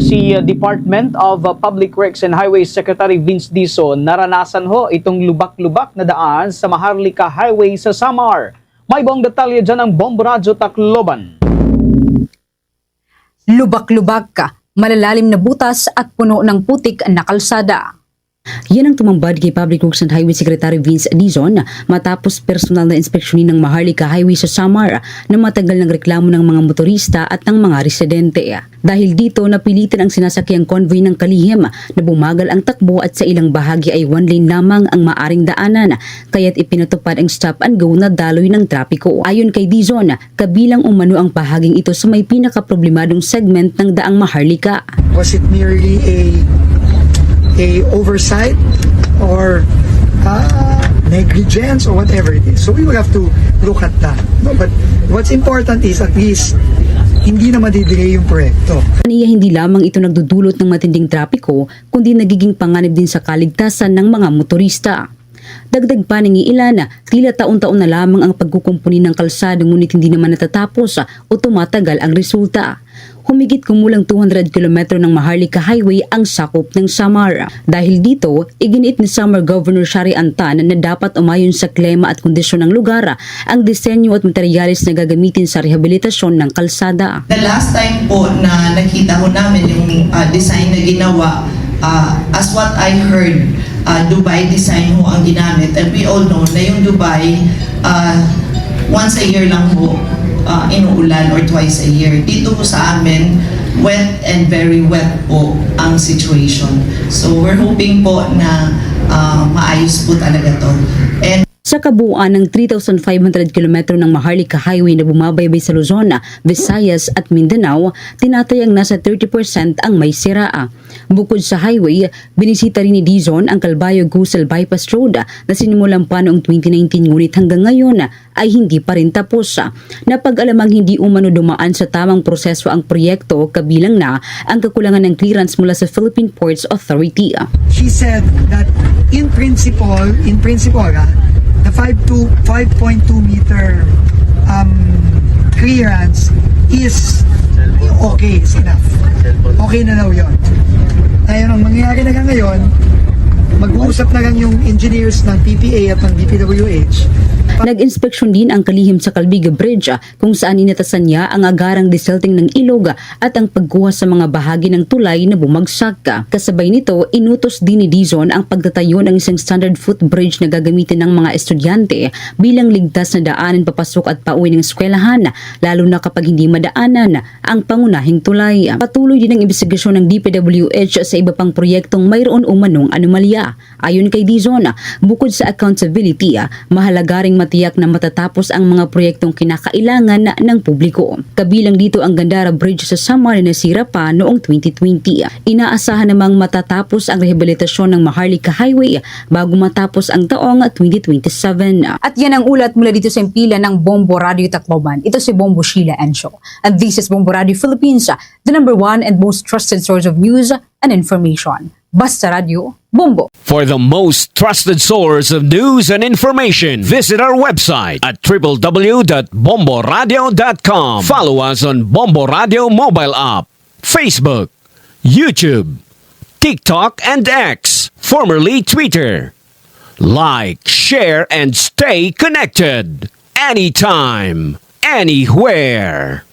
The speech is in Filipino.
si Department of Public Works and Highways Secretary Vince Dizon, naranasan ho itong lubak-lubak na daan sa Maharlika Highway sa Samar. May buong detalye dyan ang Bombo Radyo Tacloban. Lubak-lubak ka, malalalim na butas at puno ng putik na kalsada. Yan ang tumambad kay Public Works and Highway Secretary Vince Dizon matapos personal na inspeksyonin ng Maharlika Highway sa Samar na matagal ng reklamo ng mga motorista at ng mga residente. Dahil dito, napilitan ang sinasakyang convoy ng kalihim na bumagal ang takbo at sa ilang bahagi ay one lane lamang ang maaring daanan, kaya't ipinatupad ang stop and go na daloy ng trapiko. Ayon kay Dizon, kabilang umano ang bahaging ito sa may pinakaproblemadong segment ng daang Maharlika. Was it merely a oversight or negligence or whatever it is? So we will have to look at that. No? But what's important is at least hindi na madidelay yung proyekto. Kaniya hindi lamang ito nagdudulot ng matinding trapiko, kundi nagiging panganib din sa kaligtasan ng mga motorista. Dagdag pa ng ilan, tila taon-taon na lamang ang pagkukumpuni ng kalsada ngunit hindi naman natatapos o tumatagal ang resulta. Humigit kumulang 200 km ng Maharlika Highway ang sakop ng Samar. Dahil dito, iginiit ni Samar Governor Shari Antan na dapat umayon sa klima at kondisyon ng lugar ang disenyo at materyales na gagamitin sa rehabilitasyon ng kalsada. The last time po na nakita ko namin yung design na ginawa, as what I heard, Dubai design ho ang ginamit. And we all know na yung Dubai, once a year lang ho inuulan or twice a year. Dito po sa amin, wet and very wet po ang situation. So we're hoping po na maayos po talaga to. And sa kabuuan ng 3,500 km ng Maharlika Highway na bumabaybay sa Luzon, Visayas at Mindanao, tinatayang nasa 30% ang may sira. Bukod sa highway, binisita rin ni Dizon ang Calbayo-Gusel Bypass Road na sinimulan pa noong 2019 ngunit hanggang ngayon ay hindi pa rin tapos. Napag-alamang hindi umano dumaan sa tamang proseso ang proyekto, kabilang na ang kakulangan ng clearance mula sa Philippine Ports Authority. She said that in principle, the 5.2 meter clearance is okay, is enough. Okay na daw yun. Ngayon, ang mangyayari na ngayon, mag-uusap na lang yung engineers ng PPA at ng DPWH. Nag-inspeksyon din ang kalihim sa Calbiga Bridge kung saan inatasan niya ang agarang desilting ng ilog at ang pagkuha sa mga bahagi ng tulay na bumagsak. Kasabay nito, inutos din ni Dizon ang pagtatayo ng isang standard footbridge na gagamitin ng mga estudyante bilang ligtas na daanan papasok at pauwi ng eskwelahan, lalo na kapag hindi madaanan ang pangunahing tulay. Patuloy din ang investigasyon ng DPWH sa iba pang proyektong mayroon umanong anomalya. Ayon kay Dizon, bukod sa accountability, mahalaga ring matiyak na matatapos ang mga proyektong kinakailangan ng publiko. Kabilang dito ang Gandara Bridge sa Samar na nasira pa noong 2020. Inaasahan namang matatapos ang rehabilitasyon ng Maharlika Highway bago matapos ang taong 2027. At yan ang ulat mula dito sa impila ng Bombo Radyo Tacloban. Ito si Bombo Sheila Encho. And this is Bombo Radio Philippines, the #1 and most trusted source of news and information. Basta Radio, Bombo. For the most trusted source of news and information, visit our website at www.bomboradio.com. Follow us on Bombo Radio mobile app, Facebook, YouTube, TikTok, and X, formerly Twitter. Like, share, and stay connected. Anytime, anywhere.